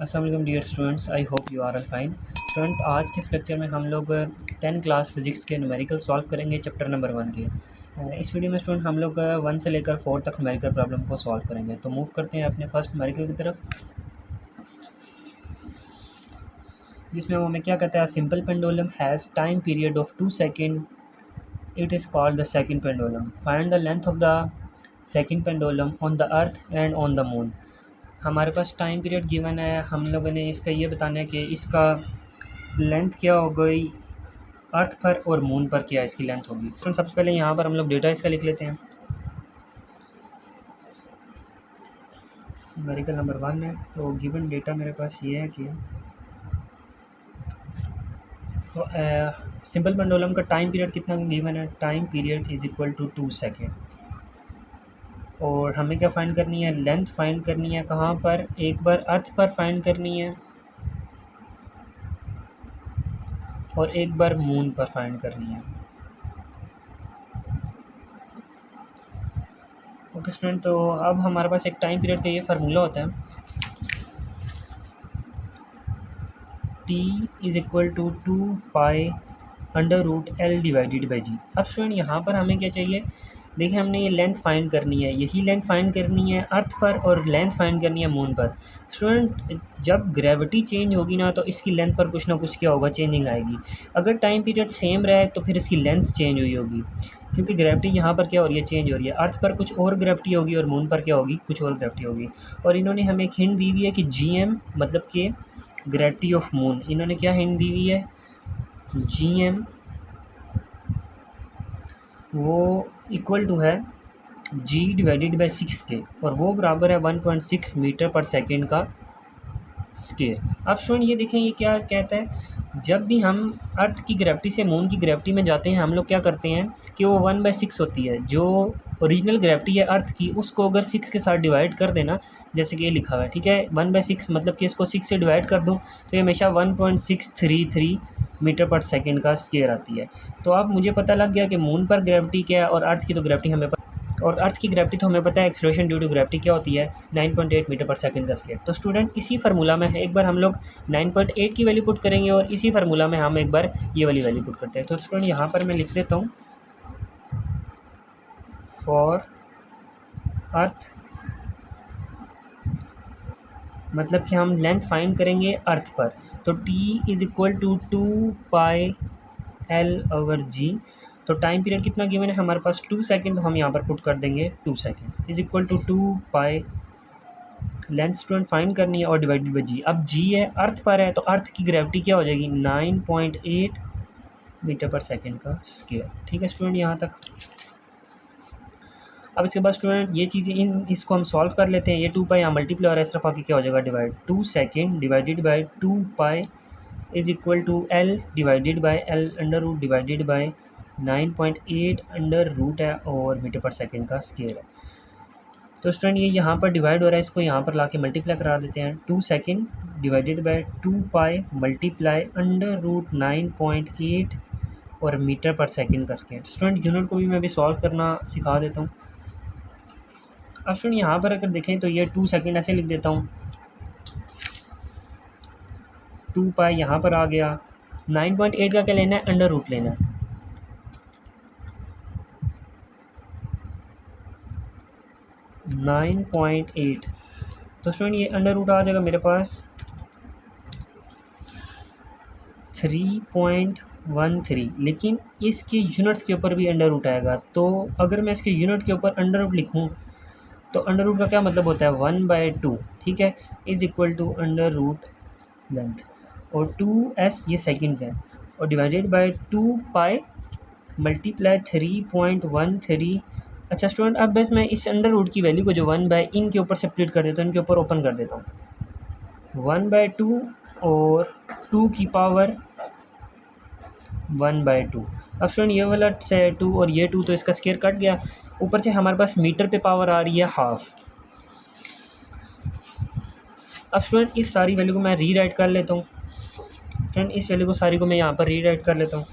अस्सलाम वालेकुम dear students, I hope you are all fine. Student, आज के इस लेक्चर में हम लोग 10 क्लास फिज़िक्स के न्यूमेरिकल सॉल्व करेंगे चैप्टर नंबर 1 के। इस वीडियो में स्टूडेंट हम लोग 1 से लेकर 4 तक न्यूमेरिकल प्रॉब्लम को सॉल्व करेंगे। तो मूव करते हैं अपने फर्स्ट न्यूमेरिकल की तरफ, जिसमें वो हमें क्या कहता है, simple pendulum has time period of 2 second, it is called the second pendulum, find the length of the second pendulum on the earth and on the moon. हमारे पास टाइम पीरियड गिवन है, हम लोगों ने इसका ये बताना है कि इसका लेंथ क्या हो गई अर्थ पर और मून पर क्या इसकी लेंथ होगी। तो सबसे पहले यहाँ पर हम लोग डेटा इसका लिख लेते हैं। न्यूमेरिकल नंबर 1 है, तो गिवन डेटा मेरे पास ये है कि सिंपल पेंडुलम का टाइम पीरियड कितना गिवन है, time period is equal to 2 second. और हमें क्या फाइंड करनी है, लेंथ फाइंड करनी है। कहाँ पर, एक बार अर्थ पर फाइंड करनी है और एक बार मून पर फाइंड करनी है। ओके स्टूडेंट, तो अब हमारे पास एक टाइम पीरियड का ये फार्मूला होता है, T is equal to 2π√L divided by G. अब स्टूडेंट यहाँ पर हमें क्या चाहिए, देखिए हमने ये लेंथ फाइंड करनी है, यही लेंथ फाइंड करनी है अर्थ पर और लेंथ फाइंड करनी है मून पर। स्टूडेंट, जब ग्रेविटी चेंज होगी ना तो इसकी लेंथ पर कुछ ना कुछ क्या होगा, चेंजिंग आएगी। अगर टाइम पीरियड सेम रहे तो फिर इसकी लेंथ चेंज हुई होगी, क्योंकि ग्रेविटी यहाँ पर क्या हो रही है, चेंज हो रही है। अर्थ पर कुछ और ग्रेविटी होगी और मून पर क्या होगी, कुछ और ग्रेविटी होगी। और इन्होंने हमें एक हिंट दी हुई है कि GM मतलब कि ग्रेविटी ऑफ मून, इन्होंने क्या हिंट दी हुई है, GM वो इक्वल टू है G डिवाइडेड बाई 6 के, और वो बराबर है 1.6 मीटर पर सेकेंड का स्केयर। अब स्टूडेंट ये देखें, ये क्या कहता है, जब भी हम अर्थ की ग्रेविटी से मून की ग्रेविटी में जाते हैं हम लोग क्या करते हैं कि वो 1/6 होती है। जो ओरिजिनल ग्रेविटी है अर्थ की, उसको अगर 6 के साथ डिवाइड कर देना, जैसे कि ये लिखा हुआ है, ठीक है, 1/6 मतलब कि इसको 6 से डिवाइड कर दूँ तो ये हमेशा 1.633 मीटर पर सेकेंड का स्केयर आती है। तो अब मुझे पता लग गया कि मून पर ग्रेविटी क्या है और अर्थ की तो ग्रेविटी हमें और अर्थ की ग्रेविटी तो हमें पता है, एक्सेलरेशन ड्यू टू ग्रेविटी क्या होती है, 9.8 मीटर पर सेकंड का स्केयर। तो स्टूडेंट इसी फार्मूला में है, एक बार हम लोग 9.8 की वैल्यू पुट करेंगे और इसी फार्मूला में हम एक बार ये वाली वैल्यू पुट करते हैं। तो स्टूडेंट यहाँ पर मैं लिख देता हूँ, फॉर अर्थ, मतलब कि हम लेंथ फाइंड करेंगे अर्थ पर, तो T is equal to 2πL/G। तो टाइम पीरियड कितना गिवन है हमारे पास, 2 सेकेंड, तो हम यहाँ पर पुट कर देंगे 2 second is equal to 2π। Length student find करनी है और डिवाइडेड बाई G। अब G है, अर्थ पर है, तो अर्थ की ग्रेविटी क्या हो जाएगी, 9.8 मीटर पर सेकेंड का स्केयर। ठीक है स्टूडेंट, यहाँ तक। अब इसके बाद स्टूडेंट ये चीज़ें इसको हम सॉल्व कर लेते हैं। ये 2π यहाँ मल्टीप्लाई और इस तरफ आके क्या हो जाएगा, divide. 2 second divided by 2π is equal to L divided by L under root divided by 9.8 under root है और मीटर पर सेकेंड का स्केयर है। तो स्टूडेंट ये यहाँ पर डिवाइड हो रहा है, इसको यहाँ पर लाके मल्टीप्लाई करा देते हैं। 2 second divided by 2π multiply under root 9.8 और मीटर पर सेकेंड का स्केयर। स्टूडेंट यूनिट को भी मैं भी सॉल्व करना सिखा देता हूँ। अब स्टूडेंट यहाँ पर अगर देखें तो ये 2 सेकेंड ऐसे लिख देता हूँ, 2π यहाँ पर आ गया, 9.8 का क्या लेना है, अंडर रूट लेना है। नाइन पॉइंट एट, तो स्टूडेंट ये अंडर रूट आ जाएगा मेरे पास 3.13, लेकिन इसके यूनिट्स के ऊपर भी अंडर रूट आएगा। तो अगर मैं इसके यूनिट के ऊपर अंडर रूट लिखूँ तो अंडर रूट का क्या मतलब होता है, 1/2, ठीक है, is equal to under root length, और 2s ये सेकेंड्स हैं, और डिवाइडेड बाई 2π मल्टीप्लाई 3.13। अच्छा स्टूडेंट, अब बस मैं इस अंडर रूट की वैल्यू को जो 1/, इनके ऊपर सेपरेट कर देता हूँ, इनके ऊपर ओपन कर देता हूँ, 1/2 और 2 की पावर 1/2। अब स्टूडेंट ये वाला 2 और ये 2, तो इसका स्केयर कट गया, ऊपर से हमारे पास मीटर पे पावर आ रही है हाफ। अब स्टूडेंट इस सारी वैल्यू को मैं रीराइट कर लेता हूँ। स्टूडेंट इस वैल्यू को सारी को मैं यहाँ पर रीराइट कर लेता हूँ।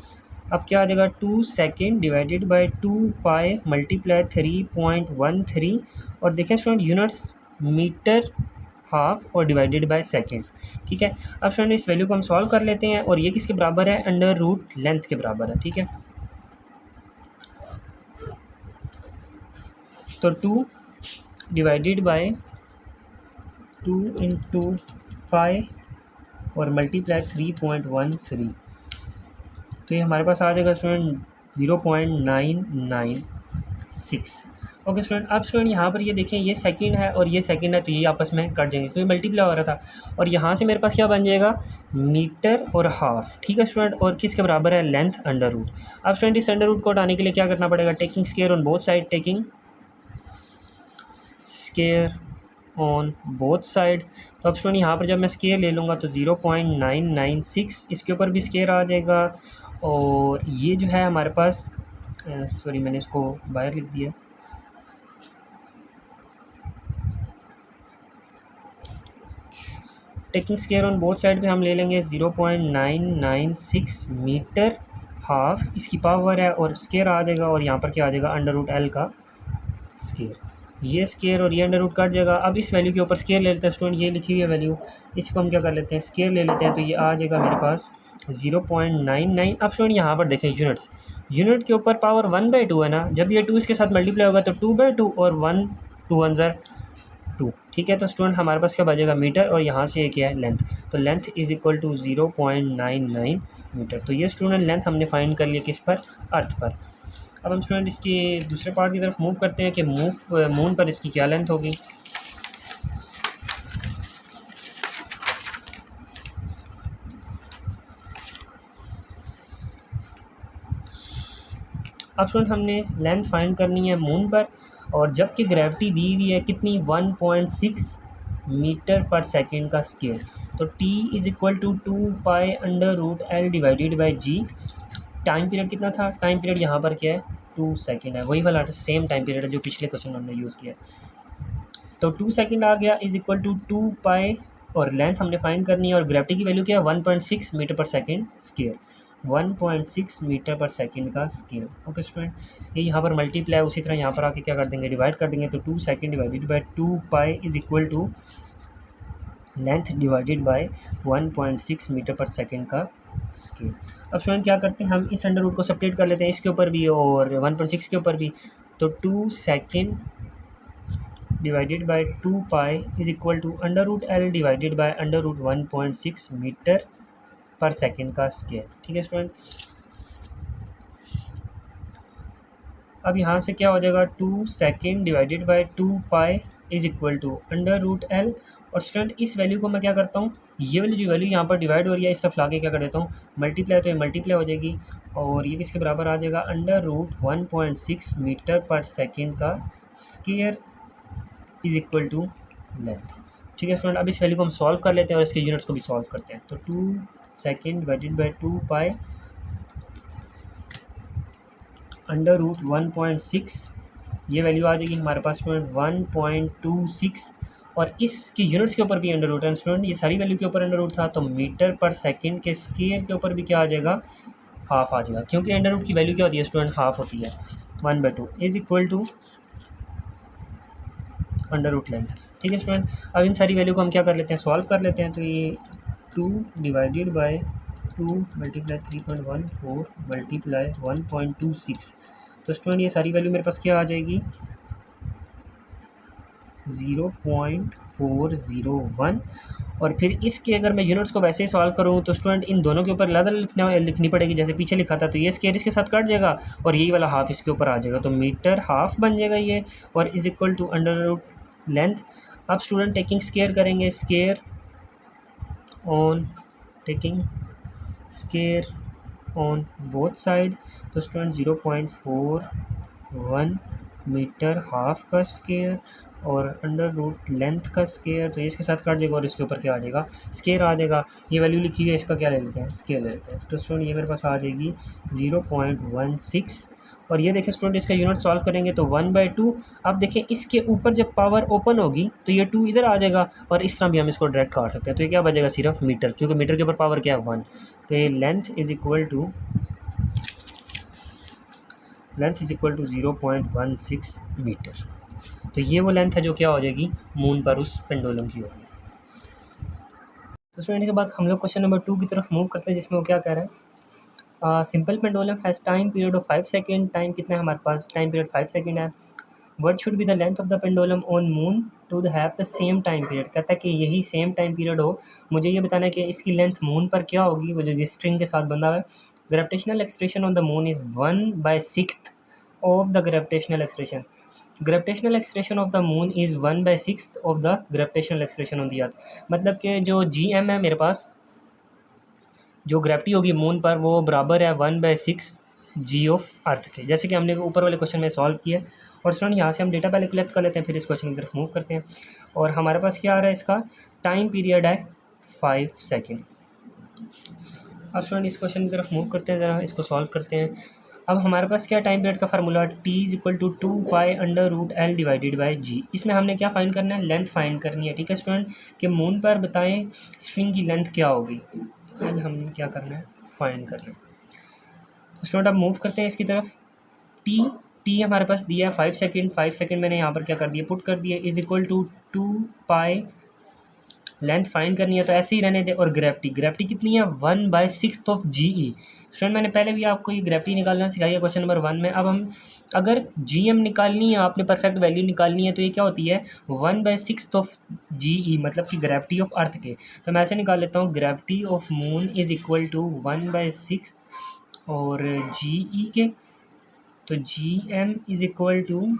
अब क्या आ जाएगा, 2 सेकेंड डिवाइडेड बाई 2π मल्टीप्लाई 3.13, और देखें स्टूडेंट यूनिट्स मीटर हाफ और डिवाइडेड बाय सेकेंड। ठीक है, अब स्टूडेंट इस वैल्यू को हम सॉल्व कर लेते हैं और ये किसके बराबर है, अंडर रूट लेंथ के बराबर है। ठीक है, तो 2 डिवाइडेड बाय 2 इंटू पाई और मल्टीप्लाई 3.13, तो ये हमारे पास आ जाएगा स्टूडेंट 0.996। ओके स्टूडेंट, अब स्टूडेंट यहाँ पर ये देखें, ये सेकंड है और ये सेकंड है, तो ये आपस में कट जाएंगे क्योंकि मल्टीप्लाई हो रहा था। और यहाँ से मेरे पास क्या बन जाएगा, मीटर और हाफ। ठीक है स्टूडेंट, और किसके बराबर है, लेंथ अंडर रूट। अब स्टूडेंट इस अंडर रूट को हटाने के लिए क्या करना पड़ेगा, taking square on both side, taking square on both side. तो अब स्टूडेंट यहाँ पर जब मैं स्केयर ले लूँगा तो 0.996 इसके ऊपर भी स्केयर आ जाएगा। और ये जो है हमारे पास, सॉरी मैंने इसको बाहर लिख दिया, taking square on both side पे हम ले लेंगे 0.996 मीटर हाफ, इसकी पावर है और स्केयर आ जाएगा और यहाँ पर क्या आ जाएगा, अंडर रूट एल का स्केयर। ये स्केयर और ये अंडर रूट कट जाएगा। अब इस वैल्यू के ऊपर स्केयर ले लेते हैं स्टूडेंट, ये लिखी हुई है वैल्यू, इसको हम क्या कर लेते हैं, स्केयर ले लेते हैं, तो ये आ जाएगा मेरे पास 0.99। अब स्टूडेंट यहाँ पर देखें यूनिट्स, यूनिट के ऊपर पावर 1/2 है ना, जब ये 2 इसके साथ मल्टीप्लाई होगा तो 2/2 और 1 2 1 2। ठीक है, तो स्टूडेंट हमारे पास क्या बचेगा, मीटर, और यहाँ से ये क्या है, लेंथ। तो length is equal to 0.99 metre. तो ये स्टूडेंट लेंथ हमने फाइंड कर लिया किस पर, अर्थ पर। अब हम स्टूडेंट इसके दूसरे पार्ट की तरफ मूव करते हैं कि मून पर इसकी क्या लेंथ होगी। अब स्टूडेंट हमने लेंथ फाइंड करनी है मून पर, और जबकि ग्रेविटी दी हुई है कितनी, 1.6 मीटर पर सेकेंड का स्केयर। तो t is equal to 2 pi under root L divided by g. Time period कितना था, टाइम पीरियड यहाँ पर क्या है, 2 सेकेंड है, वही वाला सेम टाइम पीरियड है जो पिछले क्वेश्चन में हमने यूज़ किया। तो 2 सेकेंड आ गया, इज़ इक्वल टू 2 पाई, और लेंथ हमने फाइंड करनी है और ग्रेविटी की वैल्यू क्या है, 1.6 metre per second square, 1.6 metre per second का स्केयर। ओके स्टूडेंट, ये यहाँ पर मल्टीप्लाई, उसी तरह यहाँ पर आके क्या कर देंगे, डिवाइड कर देंगे। तो 2 second divided by 2 pi is equal to length divided by 1.6 metre per second का स्केयर। अब स्टूडेंट क्या करते हैं, हम इस अंडर रूट को सेपरेट कर लेते हैं, इसके ऊपर भी और 1.6 के ऊपर भी। तो 2 second divided by 2 pi is equal to under root L divided by under root 1.6 metre per second का स्केयर। ठीक है स्टूडेंट, अब यहाँ से क्या हो जाएगा, 2 second divided by 2 pi is equal to under root L. और स्टूडेंट इस वैल्यू को मैं क्या करता हूँ, ये वाली जो वैल्यू यहाँ पर डिवाइड हो रही है इस तरफ लाके क्या कर देता हूँ, मल्टीप्लाई, तो ये मल्टीप्लाई हो जाएगी और ये किसके बराबर आ जाएगा, under root 1.6 metre per second का square is equal to length. ठीक है स्टूडेंट, अब इस वैल्यू को हम सॉल्व कर लेते हैं और इसके यूनिट्स को भी सॉल्व करते हैं। तो 2 second divided by 2 pi under root 1.6, ये वैल्यू आ जाएगी हमारे पास स्टूडेंट 1.26, और इसकी यूनिट्स के ऊपर भी अंडर रूट है स्टूडेंट, ये सारी वैल्यू के ऊपर अंडर रूट था, तो मीटर पर सेकंड के स्केयर के ऊपर भी क्या आ जाएगा, हाफ आ जाएगा, क्योंकि अंडर रूट की वैल्यू क्या होती है स्टूडेंट, हाफ होती है। 1/2 is equal to under root length. ठीक है स्टूडेंट, अब इन सारी वैल्यू को हम क्या कर लेते हैं, सॉल्व कर लेते हैं। तो ये 2 डिवाइडेड बाई 2 मल्टीप्लाई 3.14 मल्टीप्लाई 1.26, तो स्टूडेंट ये सारी वैल्यू मेरे पास क्या आ जाएगी, 0.401। और फिर इसके अगर मैं यूनिट्स को वैसे ही सॉल्व करूँ तो स्टूडेंट इन दोनों के ऊपर अलग लिखनी पड़ेगी, जैसे पीछे लिखा था। तो ये स्केयर इसके साथ कट जाएगा और यही वाला हाफ इसके ऊपर आ जाएगा, तो मीटर हाफ बन जाएगा ये, और is equal to under root length. अब स्टूडेंट टेकिंग स्केयर करेंगे, square on taking square on both side, तो स्टूडेंट 0.41 मीटर हाफ का स्केयर और अंडर रूट लेंथ का स्केयर, तो इसके साथ काट जाएगा और इसके ऊपर क्या आ जाएगा, स्केयर आ जाएगा। ये वैल्यू लिखी हुई है, इसका क्या ले लेते हैं, स्केयर ले लेते हैं। तो स्टूडेंट ये मेरे पास आ जाएगी 0.16, और ये देखें स्टूडेंट इसका यूनिट सॉल्व करेंगे तो 1/2। अब देखें इसके ऊपर जब पावर ओपन होगी तो ये 2 इधर आ जाएगा, और इस तरह भी हम इसको डायरेक्ट काट सकते हैं। तो ये क्या बचेगा, सिर्फ मीटर, क्योंकि मीटर के ऊपर पावर क्या है, 1। तो ये length is equal to 0.16 metre. तो ये वो लेंथ है जो क्या हो जाएगी, मून पर उस पेंडुलम की होगी। तो स्टूडेंट के बाद हम लोग क्वेश्चन नंबर 2 की तरफ मूव करते हैं, जिसमें वो क्या कह रहा है, simple pendulum has time period of 5 second. Time कितना है हमारे पास, टाइम पीरियड 5 सेकेंड है। What should be the length of the pendulum on moon to have the same time period. कहता है कि यही सेम टाइम पीरियड हो, मुझे ये बताना है कि इसकी लेंथ मून पर क्या होगी, वो जो स्ट्रिंग के साथ बंधा हुआ है। Gravitational acceleration on the moon is 1/6 of the gravitational acceleration. Gravitational acceleration of the moon is 1/6 of the gravitational acceleration on the earth. मतलब कि जो जी एम है मेरे पास, जो ग्रेविटी होगी मून पर, वो बराबर है 1/6 जी ऑफ अर्थ के, जैसे कि हमने ऊपर वाले क्वेश्चन में सॉल्व किया। और स्टूडेंट यहाँ से हम डेटा पहले कलेक्ट कर लेते हैं, फिर इस क्वेश्चन की तरफ मूव करते हैं। और हमारे पास क्या आ रहा है, इसका टाइम पीरियड है 5 सेकेंड। अब स्टूडेंट इस क्वेश्चन की तरफ मूव करते हैं, ज़रा इसको सॉल्व करते हैं। अब हमारे पास क्या टाइम पीरियड का फार्मूला, T=2π√L डिवाइडेड बाई जी। इसमें हमने क्या फाइंड करना है, लेंथ फाइंड करनी है। ठीक है स्टूडेंट, कि मून पर बताएं स्ट्रिंग की लेंथ क्या होगी, तो हमने क्या करना है, फाइंड करना है। तो स्टूडेंट अब मूव करते हैं इसकी तरफ। टी हमारे पास दिया है 5 सेकेंड। 5 सेकेंड मैंने यहाँ पर क्या कर दिया, पुट कर दिया, =2π। लेंथ फाइंड करनी है तो ऐसे ही रहने दे। और ग्रेविटी कितनी है, 1/6 ऑफ जी ई। स्टूडेंट मैंने पहले भी आपको ये ग्रेविटी निकालना सिखाई है क्वेश्चन नंबर 1 में। अब हम अगर जी एम निकालनी है, आपने परफेक्ट वैल्यू निकालनी है, तो ये क्या होती है, 1/6 ऑफ जी ई, मतलब कि ग्रेविटी ऑफ अर्थ के। तो मैं ऐसे निकाल लेता हूँ, gravity of moon is equal to 1/6 और जी ई के, तो G M is equal to,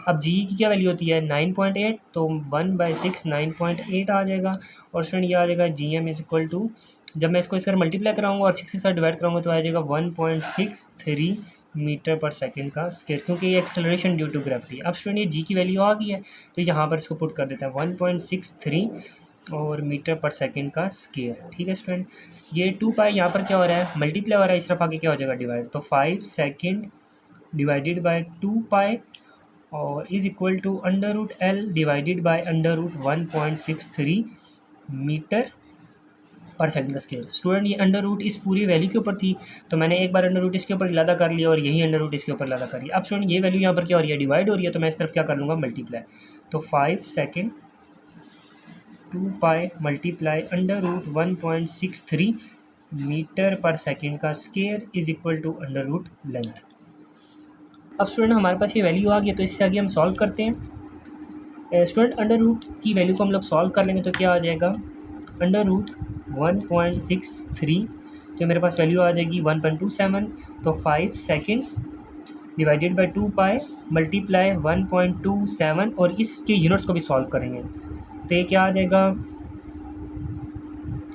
अब जी की क्या वैल्यू होती है 9.8, तो 1/6 9.8 आ जाएगा। और स्टूडेंट ये आ जाएगा g m is equal to, जब मैं इसको इस मल्टीप्लाई कराऊंगा और 6 के साथ डिवाइड कराऊंगा तो आ जाएगा 1.63 मीटर पर सेकेंड का स्क्वायर, क्योंकि ये एक्सेलरेशन ड्यू टू ग्रेविटी। अब स्टूडेंट ये जी की वैल्यू आ गई है, तो यहाँ पर इसको पुट कर देते हैं 1.63 और मीटर पर सेकेंड का स्क्वायर। ठीक है स्टूडेंट, ये 2π यहाँ पर क्या हो रहा है, मल्टीप्लाई हो रहा है, इस तरफ आके क्या हो जाएगा डिवाइड, तो 5 सेकेंड डिवाइडेड बाई 2π और is equal to √L divided by √1.63 metre per second का स्केयर। स्टूडेंट ये अंडर रूट इस पूरी वैल्यू के ऊपर थी, तो मैंने एक बार अंडर रूट इसके ऊपर लादा कर लिया और यही अंडर रूट इसके ऊपर लादा कर लिया। अब स्टूडेंट ये वैल्यू यहाँ पर क्या हो रही है, डिवाइड हो रही है, तो मैं इस तरफ क्या कर लूँगा, मल्टीप्लाई। तो 5 second 2π multiply √1.63 metre per second का square is equal to under root length. अब स्टूडेंट हमारे पास ये वैल्यू आ गई, तो इससे आगे हम सॉल्व करते हैं। स्टूडेंट अंडर रूट की वैल्यू को हम लोग सॉल्व कर लेंगे तो क्या आ जाएगा, अंडर रूट 1.63, तो मेरे पास वैल्यू आ जाएगी 1.27, तो 5 सेकेंड डिवाइडेड बाई 2π मल्टीप्लाई 1.27 और इसके यूनिट्स को भी सॉल्व करेंगे तो ये क्या आ जाएगा।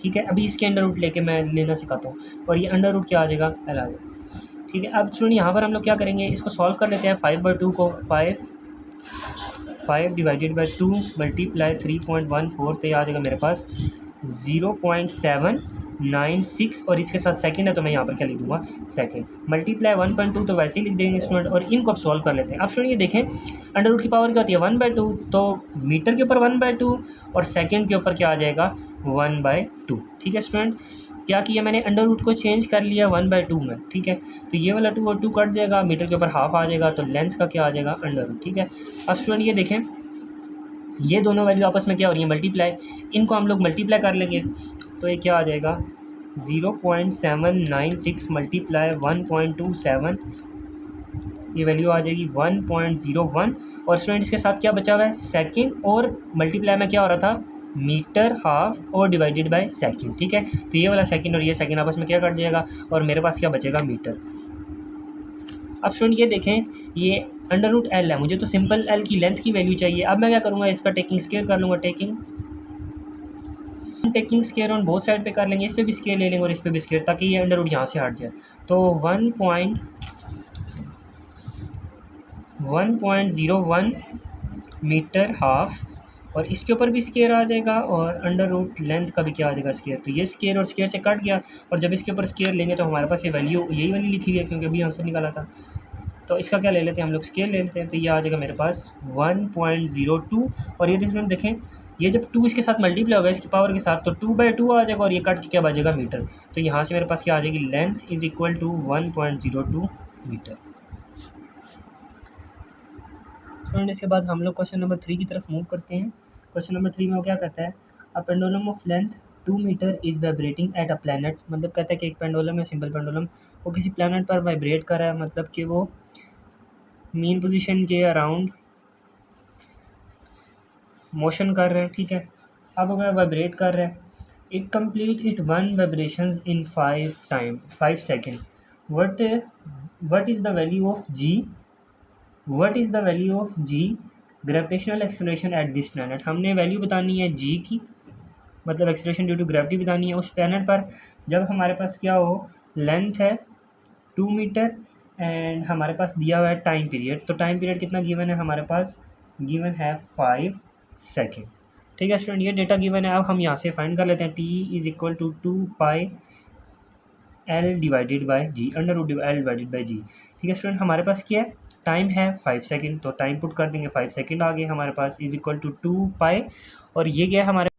ठीक है, अभी इसके अंडर रूट लेके मैं लेना सिखाता हूँ, और ये अंडर रूट क्या आ जाएगा, एल आ जाएगा। ठीक है, अब सुनिए यहाँ पर हम लोग क्या करेंगे, इसको सॉल्व कर लेते हैं। 5/2 को 5 डिवाइडेड बाई 2 मल्टीप्लाई 3.14, तो ये आ जाएगा मेरे पास 0.796 और इसके साथ सेकंड है, तो मैं यहाँ पर क्या लिख दूँगा, सेकंड मल्टीप्लाई 1.2, तो वैसे ही लिख देंगे स्टूडेंट। और इनको अब सॉल्व कर लेते हैं। अब स्टूडेंट ये देखें, अंडर रूट की पावर क्या होती है, 1/2, तो मीटर के ऊपर 1/2 और सेकंड के ऊपर क्या आ जाएगा, 1/2। ठीक है स्टूडेंट, क्या किया मैंने, अंडर रूट को चेंज कर लिया 1/2 में। ठीक है, तो ये वाला 2 और 2 कट जाएगा, मीटर के ऊपर हाफ आ जाएगा, तो लेंथ का क्या आ जाएगा, अंडर रूट। ठीक है, अब स्टूडेंट ये देखें, ये दोनों वैल्यू आपस में क्या हो रही है, मल्टीप्लाई। इनको हम लोग मल्टीप्लाई कर लेंगे तो ये क्या आ जाएगा, 0.796 मल्टीप्लाई 1.27, ये वैल्यू आ जाएगी 1.01। और स्टूडेंट इसके साथ क्या बचा हुआ है, सेकंड, और मल्टीप्लाई में क्या हो रहा था, मीटर हाफ और डिवाइडेड बाय सेकंड। ठीक है, तो ये वाला सेकंड और ये सेकंड आपस में क्या कट जाएगा और मेरे पास क्या बचेगा, मीटर। अब स्टूडेंट ये देखें, ये अंडर रूट एल है, मुझे तो सिंपल एल की लेंथ की वैल्यू चाहिए। अब मैं क्या करूँगा, इसका टेकिंग स्केयर कर लूँगा, taking square on both side पे कर लेंगे, इस पर भी स्केयर ले लेंगे और इस पर भी स्केयर, ताकि ये अंडर रूट यहाँ से हट जाए। तो 1.01 मीटर हाफ और इसके ऊपर भी स्केयर आ जाएगा और अंडर रूट लेंथ का भी क्या आ जाएगा, स्केयर। तो ये स्केयर और स्केयर से कट गया, और जब इसके ऊपर स्केयर लेंगे तो हमारे पास ये वैल्यू यही वाली लिखी हुई है, क्योंकि अभी आंसर निकाला था। तो इसका क्या ले लेते हैं हम लोग, स्केयर ले लेते हैं, तो ये आ जाएगा मेरे पास 1.02। और ये इसमें देखें, ये जब 2 इसके साथ मल्टीप्लाई होगा इसकी पावर के साथ, तो 2/2 आ जाएगा और ये कट के क्या बचेगा, मीटर। तो यहाँ से मेरे पास क्या आ जाएगी, length is equal to 1.02 metre. Friend इसके बाद हम लोग क्वेश्चन नंबर 3 की तरफ मूव करते हैं। क्वेश्चन नंबर 3 में वो क्या कहता है, a pendulum of length 2 metre is vibrating at a planet, मतलब कहता है कि एक पेंडुलम है, सिंपल पेंडुलम, वो किसी प्लैनेट पर वाइब्रेट कर रहा है, मतलब कि वो मीन पोजीशन के अराउंड मोशन कर रहे हैं, ठीक है। अब अगर वाइब्रेट कर रहे हैं, it complete it one vibrations in 5 second. What is the value of g, what is the value of g gravitational acceleration at this planet. हमने वैल्यू बतानी है जी की, मतलब एक्सेलरेशन ड्यू टू ग्रेविटी बतानी है उस प्लैनेट पर जब हमारे पास क्या हो, लेंथ है 2 मीटर एंड हमारे पास दिया हुआ है टाइम पीरियड। तो टाइम पीरियड कितना गिवन है हमारे पास, गिवन है 5 सेकेंड, ठीक है स्टूडेंट। ये डेटा गिवन है। अब हम यहाँ से फाइंड कर लेते हैं T is equal to 2 pi L divided by G, under root L divided by G, ठीक है स्टूडेंट। हमारे पास क्या है, टाइम है 5 सेकेंड, तो टाइम पुट कर देंगे 5 सेकेंड आ गए हमारे पास, इज इक्वल टू 2 पाई, और ये क्या है हमारे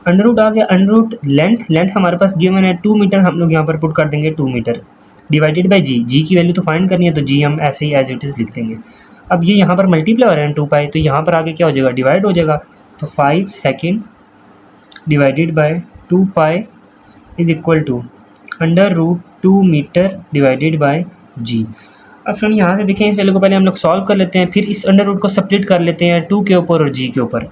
अंडर रूट आ गया, अंडर रूट लेंथ हमारे पास गिवन है 2 मीटर, हम लोग यहाँ पर पुट कर देंगे 2 मीटर डिवाइडेड बाई जी। जी की वैल्यू तो फाइंड करनी है, तो जी हम ऐसे ही एज इट इज़ लिख देंगे। अब ये यहाँ पर मल्टीप्लाई हो रहे हैं 2 पाई, तो यहाँ पर आगे क्या हो जाएगा, डिवाइड हो जाएगा। तो 5 second divided by 2 pi is equal to under root 2 metre divided by G. अब फ्रेंड यहाँ से देखें, इस वैल्यू को पहले हम लोग सॉल्व कर लेते हैं, फिर इस अंडर रूट को स्प्लिट कर लेते हैं 2 के ऊपर और जी के ऊपर।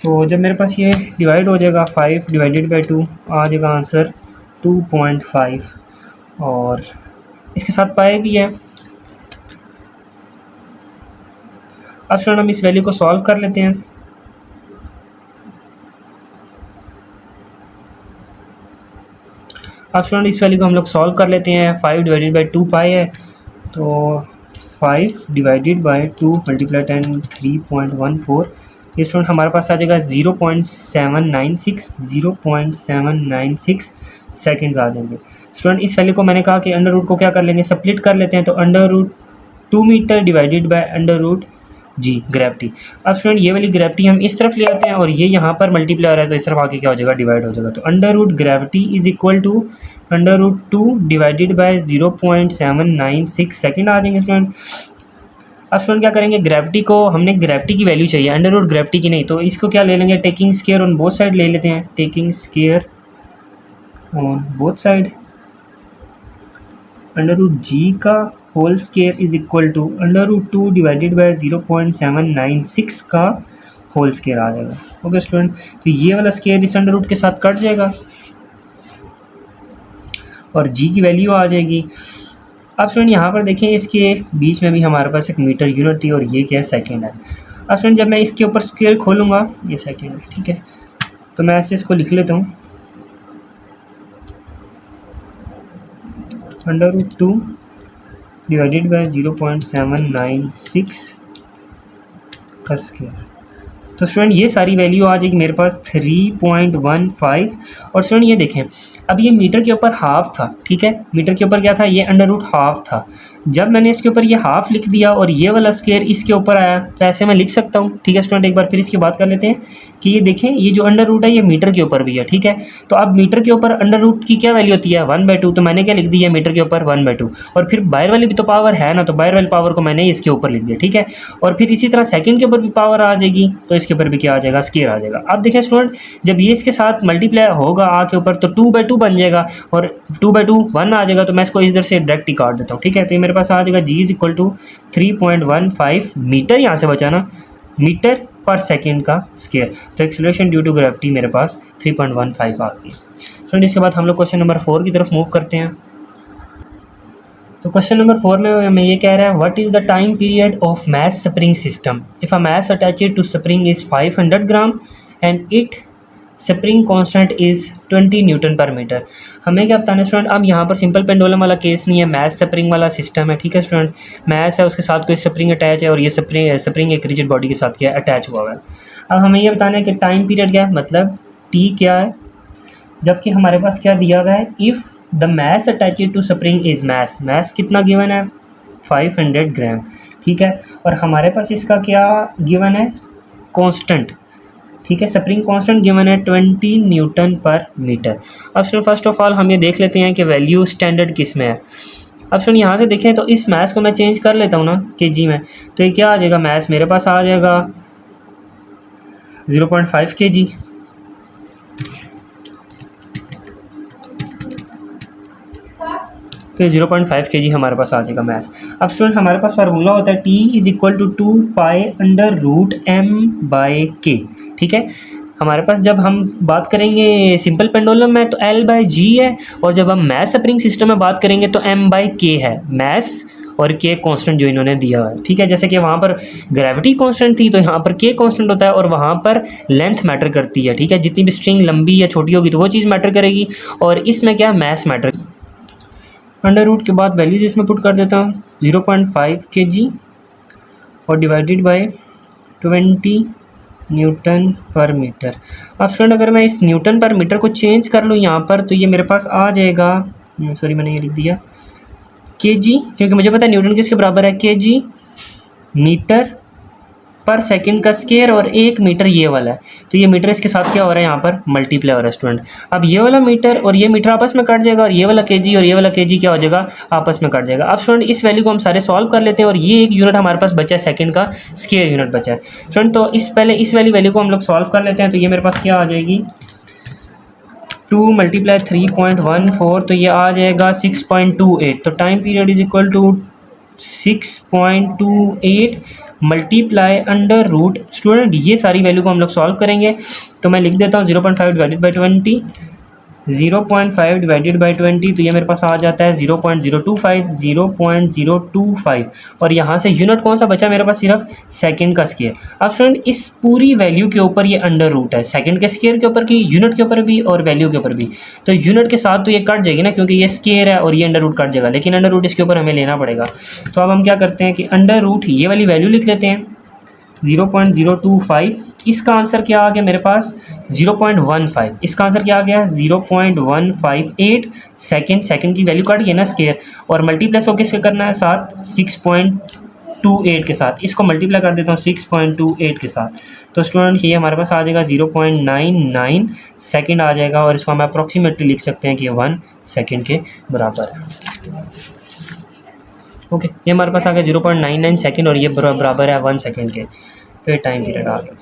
तो जब मेरे पास ये डिवाइड हो जाएगा 5 डिवाइडेड बाई 2 आ जाएगा आंसर 2.5, और इसके साथ पाए भी है। अब स्टूडेंट हम इस वैल्यू को सॉल्व कर लेते हैं। अब स्टूडेंट इस वैल्यू को हम लोग सॉल्व कर लेते हैं। 5 डिवाइडेड बाई 2 पाई है, तो 5 डिवाइडेड बाई 2 मल्टीप्लाई 10 3.14, ये स्टूडेंट हमारे पास आ जाएगा 0.796 सेकेंड्स आ जाएंगे। स्टूडेंट इस वैल्यू को मैंने कहा कि अंडर रूट को क्या कर लेंगे, स्प्लिट कर लेते हैं, तो under root 2 metre divided by under root g gravity. अब स्टूडेंट ये वाली ग्रेविटी हम इस तरफ ले आते हैं और ये यहाँ पर मल्टीप्लाई हो रहा है, तो इस तरफ आके क्या हो जाएगा, डिवाइड हो जाएगा। तो under root gravity is equal to under root 2 divided by 0.796 second आ जाएंगे स्टूडेंट। अब स्टूडेंट क्या करेंगे, ग्रेविटी को, हमने ग्रेविटी की वैल्यू चाहिए, अंडर रूट ग्रेविटी की नहीं, तो इसको क्या ले लेंगे, taking square on both side ले लेते हैं, taking square on both side. Under root G का whole square is equal to under root 2 divided by 0.796 का होल स्केयर आ जाएगा। ओके स्टूडेंट, तो ये वाला स्केयर इस अंडर रूट के साथ कट जाएगा और जी की वैल्यू आ जाएगी। अब स्टूडेंट यहाँ पर देखें, इसके बीच में भी हमारे पास एक मीटर यूनिट थी और ये क्या है, सेकेंड है। अब स्टूडेंट जब मैं इसके ऊपर स्केयर खोलूँगा, ये सेकेंड है, ठीक है, तो मैं ऐसे इसको लिख लेता हूँ, अंडर रूट 2 डिवाइडेड बाय 0.796 का स्केयर। तो स्टूडेंट ये सारी वैल्यू आ जाएगी मेरे पास 3.15। और स्टूडेंट ये देखें, अब ये मीटर के ऊपर हाफ था, ठीक है, मीटर के ऊपर क्या था, ये अंडर रूट हाफ था। जब मैंने इसके ऊपर ये हाफ लिख दिया और ये वाला स्क्वायर इसके ऊपर आया, तो ऐसे मैं लिख सकता हूँ, ठीक है स्टूडेंट। एक बार फिर इसकी बात कर लेते हैं कि ये देखें, ये जो अंडर रूट है ये मीटर के ऊपर भी है, ठीक है। तो अब मीटर के ऊपर अंडर रूट की क्या वैल्यू होती है, 1/2, तो मैंने क्या लिख दिया, मीटर के ऊपर 1/2, और फिर बाहर वाली भी तो पावर है ना, तो बाहर वाली पावर को मैंने इसके ऊपर लिख दिया, ठीक है। और फिर इसी तरह सेकंड के ऊपर भी पावर आ जाएगी, तो इसके ऊपर भी क्या आ जाएगा, स्क्वायर आ जाएगा। अब देखें स्टूडेंट, जब ये इसके साथ मल्टीप्लाई होगा आ के ऊपर, तो 2/2 बन जाएगा, और 2/2 1 आ जाएगा, तो मैं इसको इधर से डायरेक्ट ही काट देता हूँ, ठीक है। तो ये मेरे पास आ जाएगा जी इज इक्वल टू 3.15 मीटर, यहाँ से बचाना, मीटर पर सेकेंड का स्क्वायर। तो एक्सेलरेशन ड्यू टू ग्रेविटी मेरे पास 3.15 आ गई। फ्रेंड इसके बाद हम लोग क्वेश्चन नंबर 4 की तरफ मूव करते हैं। तो क्वेश्चन नंबर 4 में हमें ये कह रहा है, what is the time period of mass spring system if a mass attached to spring is 500 gram and it spring constant is 20 newton per metre. हमें क्या बताना है स्टूडेंट, अब यहाँ पर सिंपल पेंडुलम वाला केस नहीं है, मैस स्प्रिंग वाला सिस्टम है, ठीक है स्टूडेंट। मैस है, उसके साथ कोई स्प्रिंग अटैच है, और ये स्प्रिंग एक रिजिड बॉडी के साथ क्या है, अटैच हुआ है। अब हमें ये बताना है कि टाइम पीरियड क्या है, मतलब टी क्या है, जबकि हमारे पास क्या दिया हुआ है, if the mass attached to spring is mass कितना गिवन है, 500 ग्राम, ठीक है। और हमारे पास इसका क्या गिवन है, कांस्टेंट, ठीक है, स्प्रिंग कांस्टेंट गिवन है 20 न्यूटन पर मीटर। अब स्टूडेंट फर्स्ट ऑफ ऑल हम ये देख लेते हैं कि वैल्यू स्टैंडर्ड किस में है। अब स्टूडेंट यहाँ से देखें, तो इस मैथ्स को मैं चेंज कर लेता हूँ ना केजी में, तो ये क्या आ जाएगा, मैथ्स मेरे पास आ जाएगा 0.5 kg। तो 0.5 kg हमारे पास आ जाएगा मैस। अब स्टूडेंट हमारे पास फार्मूला होता है T is equal to 2π/m/k। ठीक है, हमारे पास जब हम बात करेंगे सिंपल पेंडुलम में तो L/g है, और जब हम मैस स्प्रिंग सिस्टम में बात करेंगे तो m/k है। मैस और k कांस्टेंट जो इन्होंने दिया हुआ है। ठीक है, जैसे कि वहाँ पर ग्रेविटी कांस्टेंट थी तो यहाँ पर k कांस्टेंट होता है, और वहाँ पर लेंथ मैटर करती है। ठीक है, जितनी भी स्ट्रिंग लंबी या छोटी होगी तो वो चीज़ मैटर करेगी, और इसमें क्या मैस मैटर। अंडर रूट के बाद वैल्यूज इसमें पुट कर देता हूँ 0.5 kg और divided by 20 newton per metre. अब स्टूडेंट अगर मैं इस न्यूटन पर मीटर को चेंज कर लूँ यहाँ पर तो ये मेरे पास आ जाएगा, सॉरी मैंने ये लिख दिया kg, क्योंकि मुझे पता है न्यूटन किसके बराबर है, kg मीटर पर सेकंड का स्क्वायर, और 1 मीटर ये वाला है, तो ये मीटर इसके साथ क्या हो रहा है यहाँ पर मल्टीप्लाई हो रहा है स्टूडेंट। अब ये वाला मीटर और ये मीटर आपस में कट जाएगा, और ये वाला केजी और ये वाला केजी क्या हो जाएगा, आपस में कट जाएगा। अब स्टूडेंट इस वैल्यू को हम सारे सॉल्व कर लेते हैं, और ये एक यूनिट हमारे पास बचा है सेकंड का स्क्वायर यूनिट बचा है स्टूडेंट। तो पहले इस वाली वैल्यू को हम लोग सॉल्व कर लेते हैं, तो ये मेरे पास क्या आ जाएगी 2 × 3.14, तो ये आ जाएगा 6.28। तो time period is equal to 6.28 multiply under root. Student ये सारी वैल्यू को हम लोग सॉल्व करेंगे, तो मैं लिख देता हूँ 0.5 डिवाइडेड बाई 20, 0.5 डिवाइडेड बाई 20, तो ये मेरे पास आ जाता है 0.025, और यहाँ से यूनिट कौन सा बचा मेरे पास, सिर्फ सेकंड का स्क्वायर। अब स्टूडेंट इस पूरी वैल्यू के ऊपर ये अंडर रूट है, सेकंड के स्क्वायर के ऊपर की, यूनिट के ऊपर भी और वैल्यू के ऊपर भी। तो यूनिट के साथ तो ये कट जाएगी ना, क्योंकि ये स्क्वायर है और ये अंडर रूट कट जाएगा, लेकिन अंडर रूट इसके ऊपर हमें लेना पड़ेगा। तो अब हम क्या करते हैं कि अंडर रूट ये वाली वैल्यू लिख लेते हैं 0.025। इसका आंसर क्या आ गया मेरे पास 0.15। इसका आंसर क्या आ गया 0.158 सेकंड की वैल्यू काट गई ना स्क्वायर, और मल्टीप्लस को किसके करना है साथ 6.28 के साथ। इसको मल्टीप्लाई कर देता हूँ 6.28 के साथ, तो स्टूडेंट ये हमारे पास आ जाएगा 0.99 सेकंड आ जाएगा, और इसको हम अप्रॉक्सीमेटली लिख सकते हैं कि 1 सेकंड के बराबर है। ओके, ये हमारे पास आ गया 0.99 सेकंड, और ये बराबर है 1 सेकंड के। तो ये टाइम पीरियड आ गया।